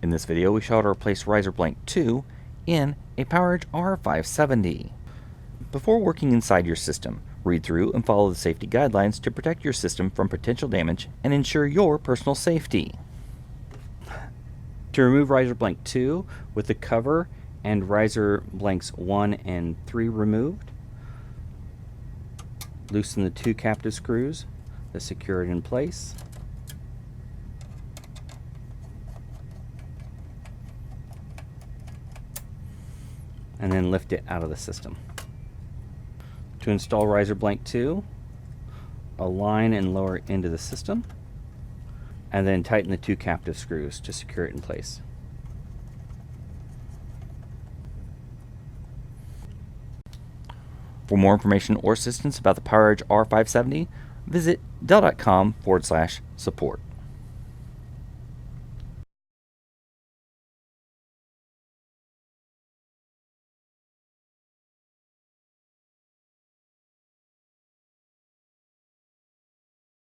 In this video, we show how to replace riser blank 2 in a PowerEdge R570. Before working inside your system, read through and follow the safety guidelines to protect your system from potential damage and ensure your personal safety. To remove riser blank 2 with the cover and riser blanks 1 and 3 removed, loosen the 2 captive screws that secure it in place. And then lift it out of the system. To install riser blank 2, align and lower it into the system, and then tighten the 2 captive screws to secure it in place. For more information or assistance about the PowerEdge R570, visit dell.com/support.